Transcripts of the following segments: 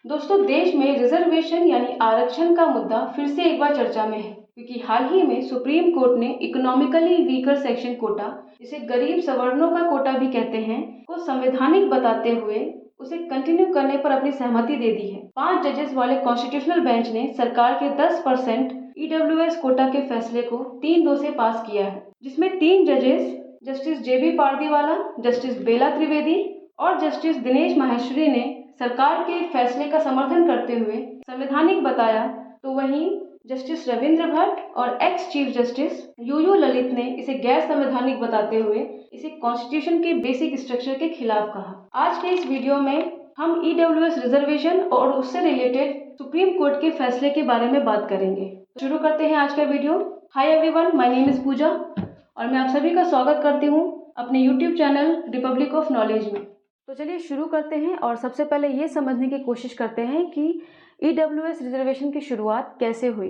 दोस्तों, देश में रिजर्वेशन यानी आरक्षण का मुद्दा फिर से एक बार चर्चा में है, क्योंकि हाल ही में सुप्रीम कोर्ट ने इकोनॉमिकली वीकर सेक्शन कोटा, जिसे गरीब सवर्णों का कोटा भी कहते हैं, को संवैधानिक बताते हुए उसे कंटिन्यू करने पर अपनी सहमति दे दी है। 5 जजेस वाले कॉन्स्टिट्यूशनल बेंच ने सरकार के 10% ईडब्ल्यूएस कोटा के फैसले को 3-2 से पास किया है, जिसमें 3 जजेस जस्टिस जेबी पारदीवाला, जस्टिस बेला त्रिवेदी और जस्टिस दिनेश माहेश्वरी ने सरकार के फैसले का समर्थन करते हुए संवैधानिक बताया, तो वहीं जस्टिस रविंद्र भट्ट और ex chief justice UU Lalit ने इसे गैर संवैधानिक बताते हुए इसे कॉन्स्टिट्यूशन के बेसिक स्ट्रक्चर के खिलाफ कहा। आज के इस वीडियो में हम ईडब्ल्यूएस रिजर्वेशन और उससे रिलेटेड सुप्रीम कोर्ट के फैसले के बारे में बात करेंगे। शुरू करते हैं आज का video. Hi everyone, my name is Pooja और मैं आप सभी का स्वागत करती हूँ अपने YouTube channel Republic of Knowledge में। तो चलिए शुरू करते हैं और सबसे पहले ये समझने की कोशिश करते हैं कि ईडब्ल्यूएस रिजर्वेशन की शुरुआत कैसे हुई।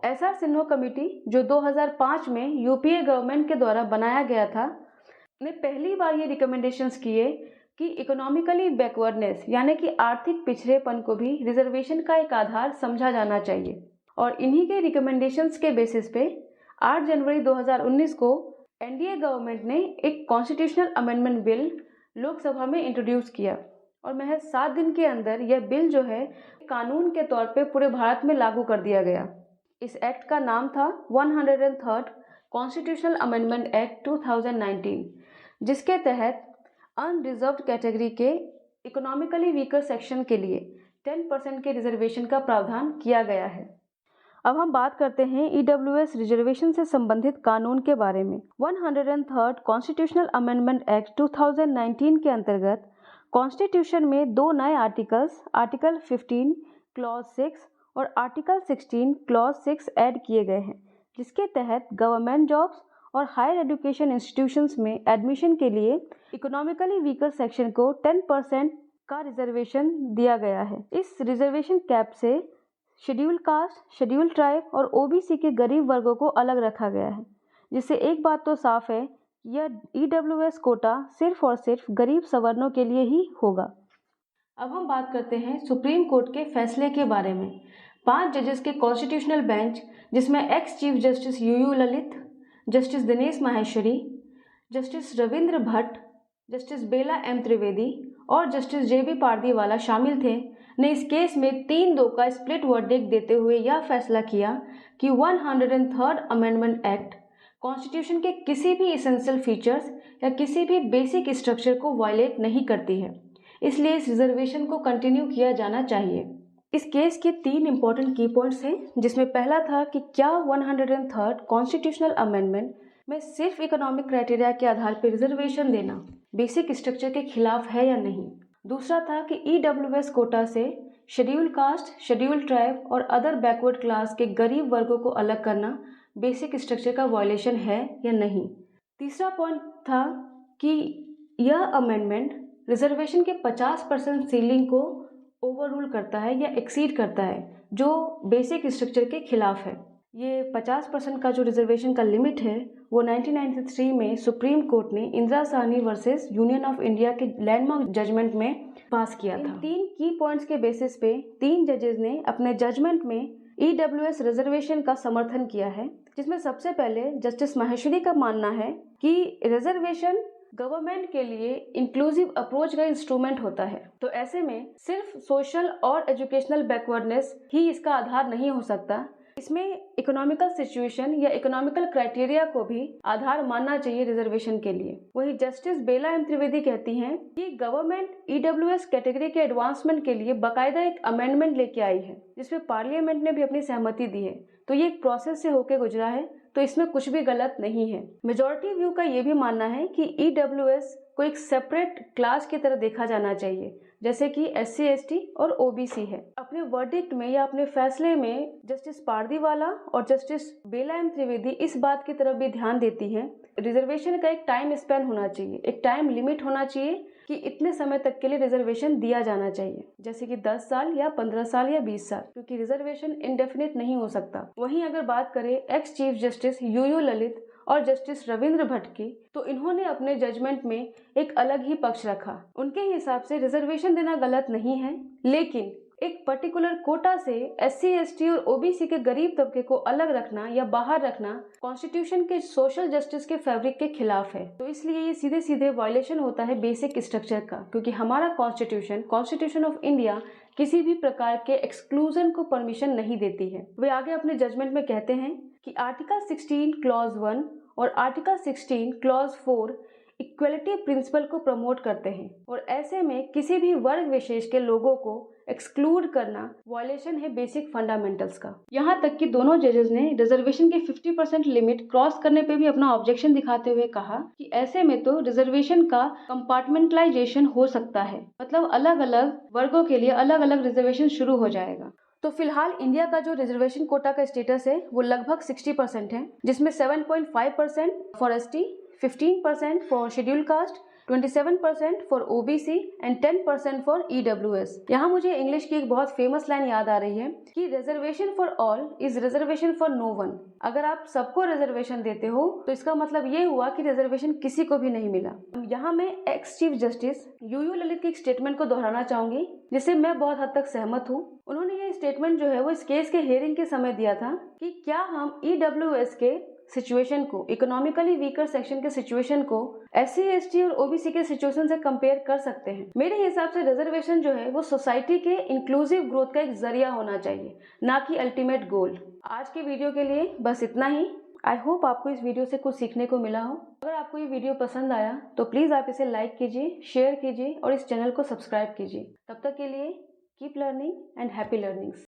एसआर सिन्हा कमेटी, जो 2005 में यूपीए गवर्नमेंट के द्वारा बनाया गया था, ने पहली बार ये रिकमेंडेशंस किए कि इकोनॉमिकली बैकवर्डनेस यानी कि आर्थिक पिछड़ेपन को भी रिजर्वेशन का एक आधार समझा जाना चाहिए। और इन्हीं के रिकमेंडेशंस के बेसिस पे 8 जनवरी 2019 को एनडीए गवर्नमेंट ने एक कॉन्स्टिट्यूशनल अमेंडमेंट बिल लोकसभा में इंट्रोड्यूस किया और महज 7 दिन के अंदर यह बिल जो है कानून के तौर पे पूरे भारत में लागू कर दिया गया। इस एक्ट का नाम था 103rd कॉन्स्टिट्यूशनल अमेंडमेंट एक्ट 2019, जिसके तहत अनरिजर्व्ड कैटेगरी के इकोनॉमिकली वीकर सेक्शन के लिए 10% के रिजर्वेशन का प्रावधान किया गया है। अब हम बात करते हैं ईडब्ल्यूएस रिजर्वेशन से संबंधित कानून के बारे में। 103rd कॉन्स्टिट्यूशनल अमेंडमेंट एक्ट 2019 के अंतर्गत कॉन्स्टिट्यूशन में 2 नए आर्टिकल्स, आर्टिकल 15 क्लॉज 6 और आर्टिकल 16 क्लॉज 6 ऐड किए गए हैं, जिसके तहत गवर्नमेंट जॉब्स और हायर एजुकेशन इंस्टीट्यूशंस में एडमिशन के लिए इकोनॉमिकली वीकर सेक्शन को 10% का रिजर्वेशन दिया गया है। इस रिजर्वेशन कैप से शेड्यूल कास्ट, शेड्यूल ट्राइब और ओबीसी के गरीब वर्गों को अलग रखा गया है, जिससे एक बात तो साफ है, यह ईडब्ल्यूएस कोटा सिर्फ और सिर्फ गरीब सवर्णों के लिए ही होगा। अब हम बात करते हैं सुप्रीम कोर्ट के फैसले के बारे में। 5 जजेस के कॉन्स्टिट्यूशनल बेंच, जिसमें ex chief justice UU Lalit, justice Dinesh Maheshwari, justice Ravindra Bhat, justice Bela M Trivedi और जस्टिस जेबी पारदीवाला शामिल थे, ने इस केस में 3-2 का स्प्लिट वर्डिक्ट देते हुए यह फैसला किया कि 103rd अमेंडमेंट एक्ट कॉन्स्टिट्यूशन के किसी भी एसेंशियल फीचर्स या किसी भी बेसिक स्ट्रक्चर को वायलेट नहीं करती है, इसलिए इस रिजर्वेशन को कंटिन्यू किया जाना चाहिए। इस केस के 3 इंपॉर्टेंट की पॉइंट्स हैं, जिसमें पहला था कि क्या 103rd कॉन्स्टिट्यूशनल अमेंडमेंट में सिर्फ इकोनॉमिक क्राइटेरिया के आधार पर रिजर्वेशन देना बेसिक स्ट्रक्चर के खिलाफ है या नहीं। दूसरा था कि ईडब्ल्यूएस कोटा से शेड्यूल कास्ट, शेड्यूल ट्राइब और अदर बैकवर्ड क्लास के गरीब वर्गों को अलग करना बेसिक स्ट्रक्चर का वायलेशन है या नहीं। तीसरा पॉइंट था कि यह अमेंडमेंट रिजर्वेशन के 50% सीलिंग को ओवररूल करता है या एक्सीड करता है, जो बेसिक स्ट्रक्चर के खिलाफ है। ये 50% का जो रिजर्वेशन का लिमिट है वो 1993 में सुप्रीम कोर्ट ने Indira Sahni versus union of India के लैंडमार्क जजमेंट में पास किया था। इन 3 की पॉइंट्स के बेसिस पे 3 जजेस ने अपने जजमेंट में ईडब्ल्यूएस रिजर्वेशन का समर्थन किया है, जिसमें सबसे पहले जस्टिस माहेश्वरी का मानना है कि रिजर्वेशन गवर्नमेंट के लिए इंक्लूसिव अप्रोच का इंस्ट्रूमेंट होता है, तो ऐसे में सिर्फ सोशल और एजुकेशनल बैकवर्डनेस ही इसका आधार नहीं हो सकता, इसमें इकोनॉमिकल सिचुएशन या इकोनॉमिकल क्राइटेरिया को भी आधार मानना चाहिए रिजर्वेशन के लिए। वहीं जस्टिस बेला एम त्रिवेदी कहती हैं कि गवर्नमेंट ईडब्ल्यूएस कैटेगरी के एडवांसमेंट के लिए बाकायदा एक अमेंडमेंट लेके आई है, जिसमें पार्लियामेंट ने भी अपनी सहमति दी है, तो ये एक प्रोसेस से होकर गुजरा है, तो इसमें कुछ भी गलत नहीं है। मेजॉरिटी व्यू का ये भी मानना है कि ईडब्ल्यूएस को एक सेपरेट क्लास की तरह देखा जाना चाहिए, जैसे कि एससी, एसटी और ओबीसी है। अपने वर्डिक्ट में या अपने फैसले में जस्टिस पारदीवाला और जस्टिस बेला एम त्रिवेदी इस बात की तरफ भी ध्यान देती हैं, रिजर्वेशन का एक टाइम स्पेन होना चाहिए, एक टाइम लिमिट होना चाहिए कि इतने समय तक के लिए रिजर्वेशन दिया जाना चाहिए, जैसे कि 10 साल या 15 साल या 20 साल, क्योंकि रिजर्वेशन इंडेफिनिट नहीं हो सकता। वहीं अगर बात करें ex chief justice UU Lalit और जस्टिस रविंद्र भट्ट की, तो इन्होंने अपने जजमेंट में एक अलग ही पक्ष रखा। उनके हिसाब से रिजर्वेशन देना गलत नहीं है, लेकिन एक पर्टिकुलर कोटा से SC, ST और OBC के गरीब तबके को अलग रखना या बाहर रखना कॉन्स्टिट्यूशन के सोशल जस्टिस के फैब्रिक के खिलाफ है। तो इसलिए ये सीधे सीधे वायलेशन होता है बेसिक स्ट्रक्चर का, क्योंकि हमारा कॉन्स्टिट्यूशन ऑफ इंडिया किसी भी प्रकार के एक्सक्लूजन को परमिशन नहीं देती है। वे आगे अपने जजमेंट में कहते हैं कि आर्टिकल 16 क्लॉज 1 और आर्टिकल 16 क्लॉज 4 इक्वलिटी प्रिंसिपल को प्रमोट करते हैं और ऐसे में किसी भी वर्ग विशेष के लोगों को एक्सक्लूड करना वायलेशन है बेसिक फंडामेंटल्स का। यहाँ तक कि दोनों जजेस ने रिजर्वेशन के 50% लिमिट क्रॉस करने पे भी अपना ऑब्जेक्शन दिखाते हुए कहा कि ऐसे में तो रिजर्वेशन का कंपार्टमेंटलाइजेशन हो सकता है, मतलब अलग अलग वर्गों के लिए अलग अलग रिजर्वेशन शुरू हो जाएगा। तो फिलहाल इंडिया का जो रिजर्वेशन कोटा का स्टेटस है वो लगभग 60% है, जिसमें 7.5% for ST, 15% for schedule caste, 27% for OBC and 10% for EWS। यहाँ मुझे इंग्लिश की एक बहुत फेमस लाइन याद आ रही है कि reservation for all is reservation for no one. अगर आप सबको रिजर्वेशन देते हो तो इसका मतलब ये हुआ कि रिजर्वेशन किसी को भी नहीं मिला। यहाँ मैं x chief justice UU Lalit की एक स्टेटमेंट को दोहराना चाहूंगी, जिससे मैं बहुत हद तक सहमत हूँ। उन्होंने ये स्टेटमेंट जो है वो इस केस के हियरिंग के समय दिया था कि क्या हम EWS के सिचुएशन को, इकोनॉमिकली वीकर सेक्शन के सिचुएशन को SC, ST और OBC के सिचुएशन से कंपेयर कर सकते हैं। मेरे हिसाब से रिजर्वेशन जो है वो सोसाइटी के इंक्लूसिव ग्रोथ का एक जरिया होना चाहिए, ना कि अल्टीमेट गोल। आज के वीडियो के लिए बस इतना ही। आई होप आपको इस वीडियो से कुछ सीखने को मिला हो। अगर आपको ये वीडियो पसंद आया तो प्लीज आप इसे लाइक कीजिए, शेयर कीजिए और इस चैनल को सब्सक्राइब कीजिए। तब तक के लिए keep learning and happy learnings.